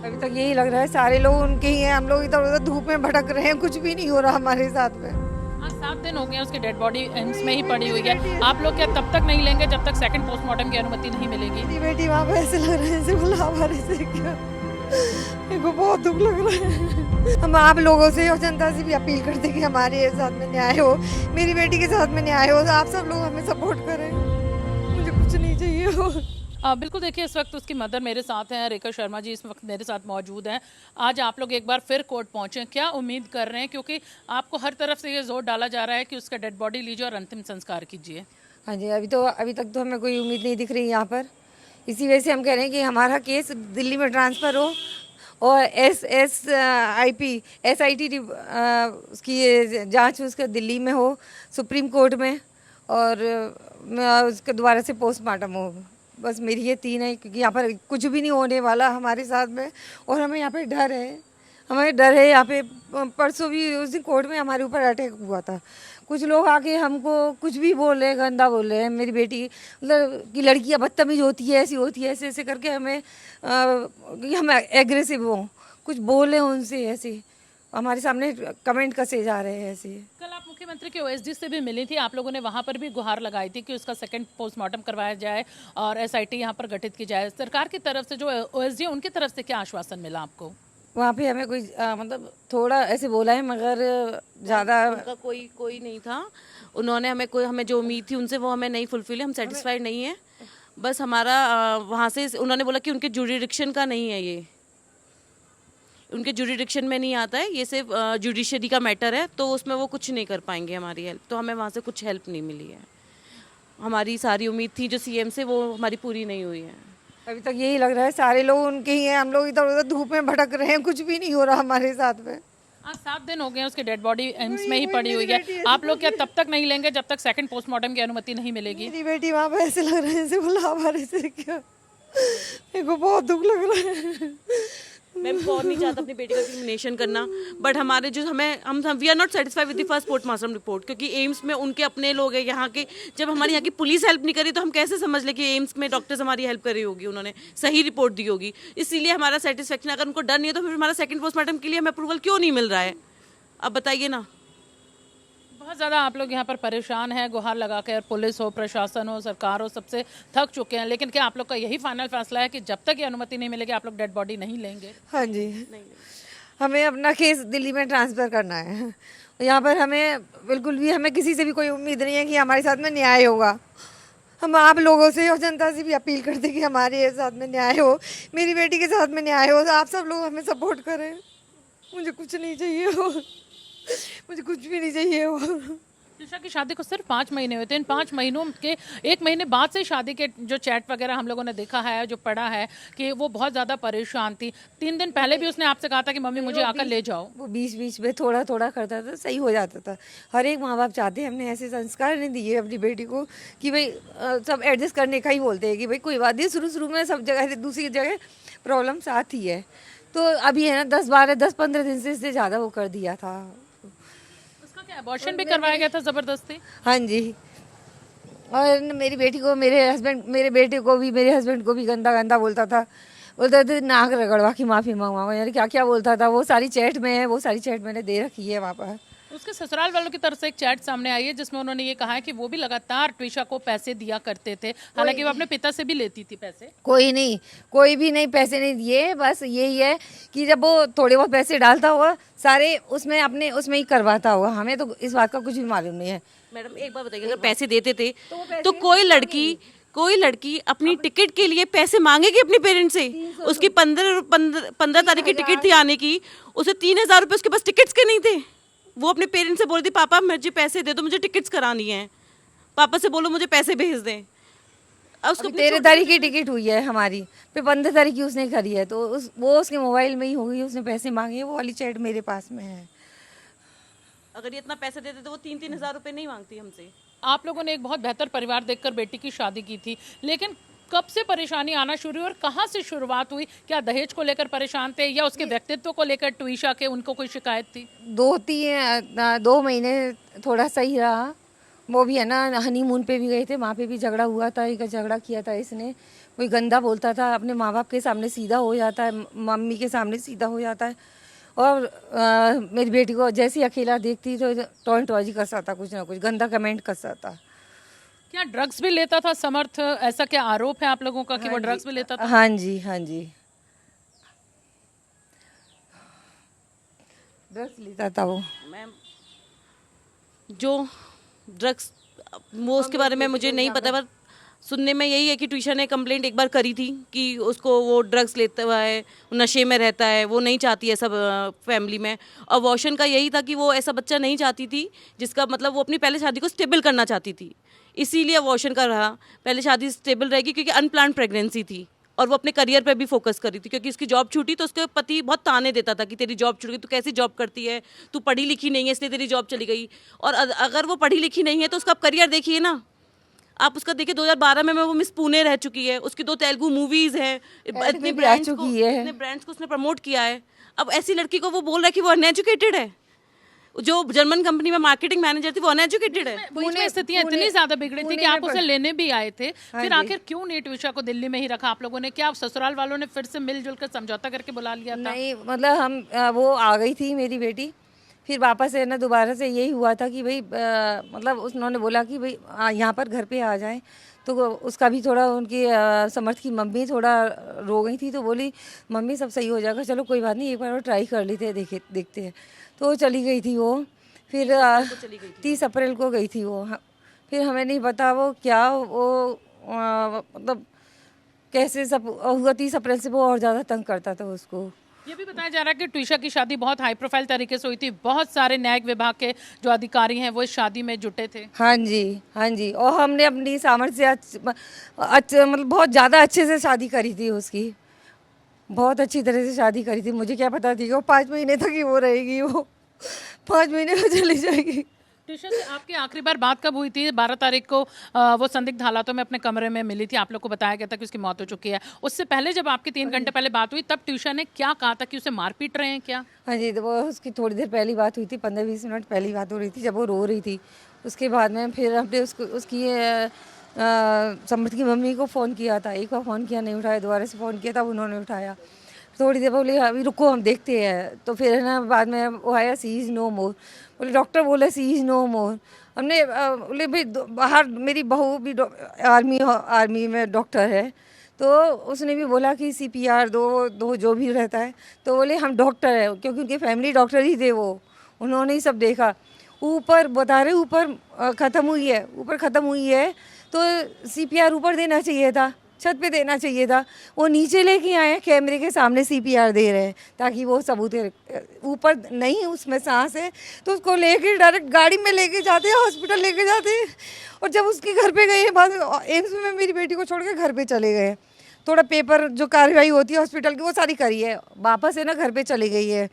अभी तक यही लग रहा है सारे लोग उनके ही हैं, हम लोग इधर उधर धूप में भटक रहे हैं, कुछ भी नहीं हो रहा हमारे साथ में। आज 7 दिन हो गए उसकी डेड बॉडी एम्स में ही पड़ी हुई है। आप लोग क्या तब तक नहीं लेंगे जब तक सेकंड पोस्टमार्टम की अनुमति नहीं मिलेगी? मेरी बेटी वहाँ पे ऐसे लग रहा है जैसे बोला हमारे से क्या, मेरे को बहुत दुख लग रहा है। हम आप लोगों से और जनता से भी अपील करते कि हमारे साथ में न्याय हो, मेरी बेटी के साथ में न्याय हो, आप सब लोग हमें सपोर्ट करें, मुझे कुछ नहीं चाहिए हो। बिल्कुल देखिए, इस वक्त उसकी मदर मेरे साथ हैं, रेखा शर्मा जी इस वक्त मेरे साथ मौजूद हैं। आज आप लोग एक बार फिर कोर्ट पहुंचे, क्या उम्मीद कर रहे हैं? क्योंकि आपको हर तरफ से ये जोर डाला जा रहा है कि उसका डेड बॉडी लीजिए और अंतिम संस्कार कीजिए। हाँ जी, अभी तक तो हमें कोई उम्मीद नहीं दिख रही यहाँ पर। इसी वजह से हम कह रहे हैं कि हमारा केस दिल्ली में ट्रांसफ़र हो और SIT उसकी जांच उसका दिल्ली में हो, सुप्रीम कोर्ट में, और उसके दोबारा से पोस्टमार्टम हो। बस मेरी ये 3 है, क्योंकि यहाँ पर कुछ भी नहीं होने वाला हमारे साथ में, और हमें यहाँ पे डर है, हमें डर है। यहाँ पे परसों भी उस दिन कोर्ट में हमारे ऊपर अटैक हुआ था, कुछ लोग आके हमको कुछ भी बोल रहे हैं, गंदा बोल रहे हैं। मेरी बेटी मतलब कि लड़कियाँ बदतमीज होती है, ऐसी होती है, ऐसे ऐसे करके हमें कि हम एग्रेसिव हों, कुछ बोले उनसे, ऐसे हमारे सामने कमेंट कसे जा रहे हैं ऐसे। कल आप मुख्यमंत्री के OSD से भी मिली थी, आप लोगों ने वहां पर भी गुहार लगाई थी कि उसका सेकंड पोस्टमार्टम करवाया जाए और SIT यहाँ पर गठित की जाए। सरकार की तरफ से जो OSD है उनकी तरफ से क्या आश्वासन मिला आपको? वहाँ पे हमें कोई मतलब थोड़ा ऐसे बोला है, मगर ज़्यादा उनका कोई नहीं था। उन्होंने हमें जो उम्मीद थी उनसे वो हमें नहीं फुलफिल है, हम सेटिस्फाइड नहीं है। बस हमारा वहाँ से उन्होंने बोला कि उनके जुरिडिक्शन का नहीं है, ये उनके जुरिडिक्शन में नहीं आता है, ये सिर्फ जुडिशरी का मैटर है, तो उसमें वो कुछ नहीं कर पाएंगे हमारी हेल्प। तो हमें वहाँ से कुछ हेल्प नहीं मिली है। हमारी सारी उम्मीद थी जो CM से, वो हमारी पूरी नहीं हुई है। अभी तक यही लग रहा है सारे लोग उनके ही हैं, हम लोग इधर उधर धूप में भटक रहे हैं, कुछ भी नहीं हो रहा हमारे साथ में। आज 7 दिन हो गए उसकी डेड बॉडी एम्स में ही पड़ी हुई है। आप लोग क्या तब तक नहीं लेंगे जब तक सेकंड पोस्टमार्टम की अनुमति नहीं मिलेगी? मेरी बेटी वहाँ पे ऐसे लग रहा है जैसे बोला हमारे से क्या, मेरे को बहुत दुख लग रहा है। मैम कौन नहीं चाहता अपनी बेटी का क्रिमिनेशन करना, बट हमारे जो हम we are not satisfied with the first postmortem report, क्योंकि एम्स में उनके अपने लोग हैं यहाँ के। जब हमारे यहाँ की पुलिस हेल्प नहीं करी तो हम कैसे समझ ले कि एम्स में डॉक्टर्स हमारी हेल्प करी होगी, उन्होंने सही रिपोर्ट दी होगी। इसीलिए हमारा सेटिस्फेक्शन, अगर उनको डर नहीं है तो फिर हमारा सेकंड पोस्टमार्टम के लिए हमें अप्रूवल क्यों नहीं मिल रहा है? अब बताइए ना। बहुत ज़्यादा आप लोग यहाँ पर परेशान हैं, गुहार लगा कर, पुलिस हो, प्रशासन हो, सरकार हो, सबसे थक चुके हैं। लेकिन क्या आप लोग का यही फाइनल फैसला है कि जब तक ये अनुमति नहीं मिलेगी आप लोग डेड बॉडी नहीं लेंगे? हाँ जी, हमें अपना केस दिल्ली में ट्रांसफ़र करना है। यहाँ पर हमें बिल्कुल भी, हमें किसी से भी कोई उम्मीद नहीं है कि हमारे साथ में न्याय होगा। हम आप लोगों से और जनता से भी अपील करते कि हमारे साथ में न्याय हो, मेरी बेटी के साथ में न्याय हो, आप सब लोग हमें सपोर्ट करें, मुझे कुछ नहीं चाहिए हो, मुझे कुछ भी नहीं चाहिए हो। त्रिशा की शादी को सिर्फ 5 महीने हुए थे। इन 5 महीनों के 1 महीने बाद से शादी के जो चैट वगैरह हम लोगों ने देखा है, जो पढ़ा है कि वो बहुत ज़्यादा परेशान थी। 3 दिन पहले भी उसने आपसे कहा था कि मम्मी मुझे आकर ले जाओ। वो बीच बीच में थोड़ा थोड़ा करता था, सही हो जाता था। हर एक माँ बाप चाहते हैं, हमने ऐसे संस्कार नहीं दिए अपनी बेटी को कि भाई सब एडजस्ट करने का ही बोलते हैं कि भाई कोई बात नहीं, शुरू में सब जगह दूसरी जगह प्रॉब्लम्स आती है। तो अभी है ना 10-15 दिन से इससे ज़्यादा वो कर दिया था। अबॉर्शन भी करवाया गया था ज़बरदस्ती? हाँ जी, और मेरी बेटी को मेरे बेटे को भी, मेरे हस्बैंड को भी गंदा गंदा बोलता था नाक रगड़वा की माफ़ी मंगवाओ, यानी क्या क्या बोलता था। वो सारी चैट में है, वो सारी चैट मैंने दे रखी है वहाँ पर। उसके ससुराल वालों की तरफ से एक चैट सामने आई है जिसमें उन्होंने ये कहा है कि वो भी लगातार ट्विशा को पैसे दिया करते थे, हालांकि वो अपने पिता से भी लेती थी पैसे। कोई भी नहीं पैसे नहीं दिए, बस यही है कि जब वो थोड़े बहुत पैसे डालता हुआ सारे उसमें ही करवाता हुआ। हमें तो इस बात का कुछ भी मालूम नहीं है। मैडम एक बात बताइए, अगर पैसे देते थे तो कोई लड़की अपनी टिकट के लिए पैसे मांगेगी अपने पेरेंट्स से? उसकी 15 तारीख की टिकट थी आने की, उसे 3000 रुपये उसके पास टिकट्स के नहीं थे। वो अपने पेरेंट्स से बोलती पापा मुझे पैसे दे दो, मुझे टिकट्स करानी है, पापा से बोलो मुझे पैसे भेज दें। उसको 13 तारीख की टिकट हुई है हमारी, फिर 15 तारीख की उसने करी है, तो वो उसके मोबाइल में ही हो गई, उसने पैसे मांगे, वो वाली चैट मेरे पास में है। अगर ये इतना पैसे देते तो वो 3-3 हज़ार रुपये नहीं मांगती हमसे। आप लोगों ने एक बहुत बेहतर परिवार देखकर बेटी की शादी की थी, लेकिन कब से परेशानी आना शुरू हुई और कहाँ से शुरुआत हुई? क्या दहेज को लेकर परेशान थे या उसके व्यक्तित्व को लेकर ट्विशा के उनको कोई शिकायत थी? 2 महीने थोड़ा सही रहा, वो भी है ना हनीमून पे भी गए थे, वहाँ पे भी झगड़ा हुआ था, एक झगड़ा किया था इसने, कोई गंदा बोलता था, अपने माँ बाप के सामने सीधा हो जाता है, मम्मी के सामने सीधा हो जाता है। और मेरी बेटी को जैसे ही अकेला देखती तो टॉन्टबाजी करता था, कुछ ना कुछ गंदा कमेंट करता था। क्या ड्रग्स भी लेता था समर्थ? ऐसा क्या आरोप है आप लोगों का कि वो ड्रग्स भी लेता था? हाँ जी, हाँ जी, ड्रग्स लेता था वो। मैम जो ड्रग्स, वो उसके बारे में मुझे नहीं पता, पर सुनने में यही है कि ट्विशा ने कंप्लेंट एक बार करी थी कि उसको वो ड्रग्स लेता हुआ है, नशे में रहता है, वो नहीं चाहती है सब फैमिली में। और वॉशन का यही था कि वो ऐसा बच्चा नहीं चाहती थी जिसका मतलब वो अपनी पहले शादी को स्टेबल करना चाहती थी, इसीलिए वॉशन का रहा। पहले शादी स्टेबल रहेगी क्योंकि अनप्लान्ड प्रेगनेंसी थी और वो अपने करियर पे भी फोकस कर रही थी, क्योंकि उसकी जॉब छूटी तो उसके पति बहुत ताने देता था कि तेरी जॉब छूट गई, तू कैसी जॉब करती है, तू पढ़ी लिखी नहीं है इसलिए तेरी जॉब चली गई। और अगर वो पढ़ी लिखी नहीं है तो उसका करियर देखिए ना, आप उसका देखिए 2012 में वो मिस पुणे रह चुकी है, उसकी 2 तेलुगु मूवीज हैं, इतने भी आ ब्रांड्स को चुकी है। इतने ब्रांड्स को उसने प्रमोट किया है। अब ऐसी लड़की को वो बोल रहा है कि वो अनएजुकेटेड है। जो जर्मन कंपनी में मार्केटिंग मैनेजर थी वो अनएजुकेटेड है। बीच में स्थितियां इतनी ज्यादा बिगड़ी थी कि आप उसे लेने भी आए थे, फिर आखिर क्यों नहीं ट्विशा को दिल्ली में ही रखा आप लोगों ने? क्या ससुराल वालों ने फिर से मिलजुल कर समझौता करके बुला लिया था? नहीं, मतलब हम वो आ गई थी मेरी बेटी, फिर वापस है ना दोबारा से यही हुआ था कि भाई मतलब उन्होंने बोला कि भाई यहाँ पर घर पे आ जाएं, तो उसका भी थोड़ा उनकी समर्थ की मम्मी थोड़ा रो गई थी, तो बोली मम्मी सब सही हो जाएगा, चलो कोई बात नहीं, एक बार और ट्राई कर लेते हैं, देखते हैं। तो वो चली गई थी वो, फिर 30 अप्रैल को गई थी वो। फिर हमें नहीं पता वो क्या वो मतलब कैसे सब हुआ। 30 अप्रैल से वो और ज़्यादा तंग करता था उसको। ये भी बताया जा रहा है कि ट्विशा की शादी बहुत हाई प्रोफाइल तरीके से हुई थी, बहुत सारे न्यायिक विभाग के जो अधिकारी हैं वो इस शादी में जुटे थे। हाँ जी, हाँ जी, और हमने अपनी सामर्थ्य मतलब बहुत ज़्यादा अच्छे से शादी करी थी उसकी, बहुत अच्छी तरह से शादी करी थी। मुझे क्या पता थी कि वो 5 महीने तक ही वो रहेगी, वो 5 महीने में चली जाएगी। ट्विशा से आपकी आखिरी बार बात कब हुई थी? 12 तारीख को वो संदिग्ध हालातों में अपने कमरे में मिली थी, आप लोग को बताया गया था कि उसकी मौत हो चुकी है। उससे पहले जब आपकी 3 घंटे पहले बात हुई तब ट्विशा ने क्या कहा था कि उसे मार पीट रहे हैं क्या? हाँ जी, तो वो उसकी थोड़ी देर पहली बात हुई थी, 15-20 मिनट पहली बात हो रही थी, जब वो रो रही थी। उसके बाद में फिर हमने उसकी समर्थ की मम्मी को फ़ोन किया था, एक बार फ़ोन किया नहीं उठाया, दोबारा से फ़ोन किया तब उन्होंने उठाया। थोड़ी देर बोले अभी रुको हम देखते हैं, तो फिर है ना बाद में वो आया सी इज़ नो मोर, बोले डॉक्टर बोले सी इज़ नो मोर। हमने बोले भाई बाहर मेरी बहू भी आर्मी में डॉक्टर है, तो उसने भी बोला कि CPR दो जो भी रहता है, तो बोले हम डॉक्टर है, क्योंकि उनके फैमिली डॉक्टर ही थे वो, उन्होंने ही सब देखा। ऊपर बता रहे ऊपर ख़त्म हुई है, ऊपर ख़त्म हुई है, तो CPR ऊपर देना चाहिए था, छत पे देना चाहिए था। वो नीचे लेके आए हैं, कैमरे के सामने CPR दे रहे हैं ताकि वो सबूत ऊपर नहीं उसमें सांस है, तो उसको लेके डायरेक्ट गाड़ी में लेके जाते हैं, हॉस्पिटल लेके जाते हैं। और जब उसके घर पे गए बाद एम्स में मेरी बेटी को छोड़ के घर पे चले गए, थोड़ा पेपर जो कार्रवाई होती है हॉस्पिटल की वो सारी करी है, वापस है ना घर पे चली गई है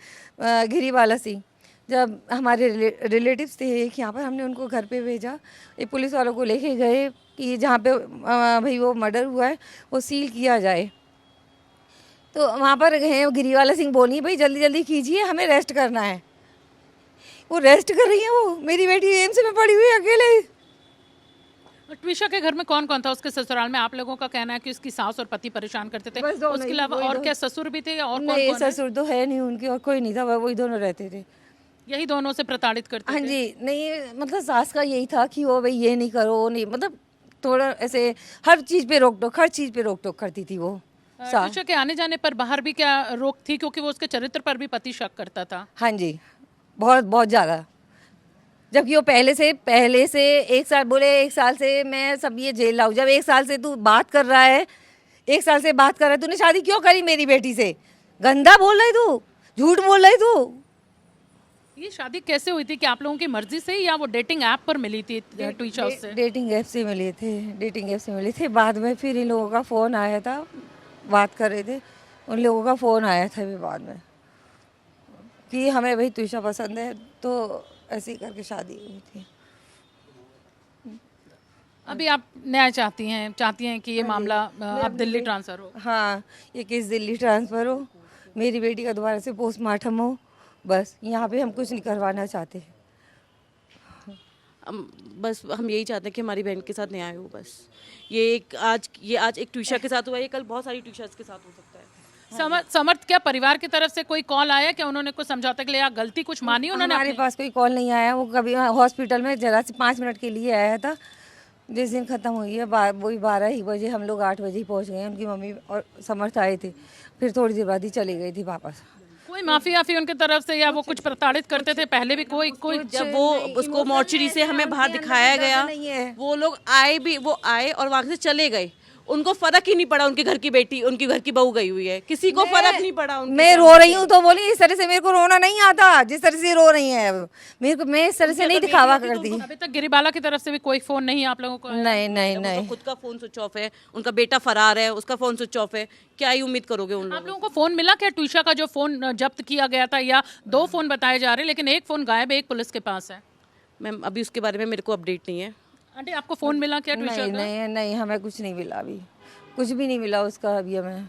गिरीवाला सिंह। जब हमारे रिलेटिव्स थे एक यहाँ पर, हमने उनको घर पे भेजा, एक पुलिस वालों को लेके गए कि जहाँ पे भाई वो मर्डर हुआ है वो सील किया जाए। तो वहाँ पर गए, गिरीवाला सिंह बोली भाई जल्दी जल्दी कीजिए, हमें रेस्ट करना है। वो रेस्ट कर रही है, वो मेरी बेटी एम्स में पड़ी हुई है अकेले। ट्विशा के घर में कौन कौन था? उसके ससुराल में आप लोगों का कहना है कि उसकी सास और पति परेशान करते थे, बस दोनों उसके ही, अलावा वही और दो। क्या ससुर भी थे या और नहीं, कौन-कौन है? ससुर तो है नहीं उनके, और कोई नहीं था, वही दोनों रहते थे। यही दोनों से प्रताड़ित करते हाँ थे? जी, नहीं मतलब सास का यही था कि वो भाई ये नहीं करो, वो नहीं, मतलब थोड़ा ऐसे हर चीज़ पे रोक टोक, हर चीज़ पे रोक टोक करती थी वो सास। ट्विशा के आने जाने पर बाहर भी क्या रोक थी, क्योंकि वो उसके चरित्र पर भी पति शक करता था? हाँ जी, बहुत बहुत ज़्यादा। जबकि वो पहले से 1 साल बोले, 1 साल से मैं सब ये जेल लाऊं। जब 1 साल से तू बात कर रहा है, 1 साल से बात कर रहा है, तूने शादी क्यों करी मेरी बेटी से? गंदा बोल रही तू, झूठ बोल रही तू। ये शादी कैसे हुई थी? कि आप लोगों की मर्जी से या वो डेटिंग ऐप पर मिली थी ट्विशा उससे? डेटिंग ऐप से मिले थे, डेटिंग ऐप से मिले थे। बाद में फिर इन लोगों का फ़ोन आया था, बात कर रहे थे, उन लोगों का फ़ोन आया था भी बाद में कि हमें भाई ट्विशा पसंद है, तो ऐसे ही करके शादी हुई थी। अभी आप न्याय चाहती हैं कि ये मामला अब दिल्ली ट्रांसफर हो? हाँ, ये केस दिल्ली ट्रांसफ़र हो, मेरी बेटी का दोबारा से पोस्टमार्टम हो, बस यहाँ पे हम कुछ नहीं करवाना चाहते। बस हम यही चाहते हैं कि हमारी बहन के साथ न्याय हो बस। ये आज एक ट्यूशा के साथ हुआ, ये कल बहुत सारी ट्यूशर्स के साथ हो सकता है। समर्थ, क्या परिवार की तरफ से कोई कॉल आया क्या? उन्होंने कुछ समझौते के लिए या गलती कुछ मानी उन्होंने हमारे अपनी? पास कोई कॉल नहीं आया। वो कभी हॉस्पिटल में जरा से 5 मिनट के लिए आया था। जिस दिन ख़त्म हुई है वही 12 ही बजे, हम लोग 8 बजे ही पहुँच गए। उनकी मम्मी और समर्थ आए थे, फिर थोड़ी देर बाद ही चली गई थी वापस। कोई माफी उनकी तरफ से, या वो कुछ प्रताड़ित करते थे पहले भी? कोई जब वो उसको मॉर्चरी से हमें बाहर दिखाया गया, वो लोग वो आए और वहां से चले गए। उनको फर्क ही नहीं पड़ा, उनके घर की बेटी, उनकी घर की बहू गई हुई है, किसी को फर्क नहीं पड़ा। मैं रो रही हूँ तो बोली इस तरह से मेरे को रोना नहीं आता जिस तरह से रो रही है। मेरे को मैं इस तरह से नहीं दिखावा करती। अभी तक गिरिबाला की तरफ से भी कोई फोन नहीं आप लोगों को? नहीं नहीं नहीं, खुद का फोन स्विच ऑफ है, उनका बेटा फरार है, उसका फोन स्विच ऑफ है। क्या ही उम्मीद करोगे उन आप लोगों को फोन मिला क्या? ट्यूशा का जो फोन जब्त किया गया था, या 2 फोन बताए जा रहे हैं लेकिन एक फोन गायब है, एक पुलिस के पास है। मैम अभी उसके बारे में मेरे को अपडेट नहीं है। आंटी, आपको फोन मिला क्या ट्यूशा नहीं का? नहीं नहीं, हमें कुछ नहीं मिला, अभी कुछ भी नहीं मिला उसका अभी हमें।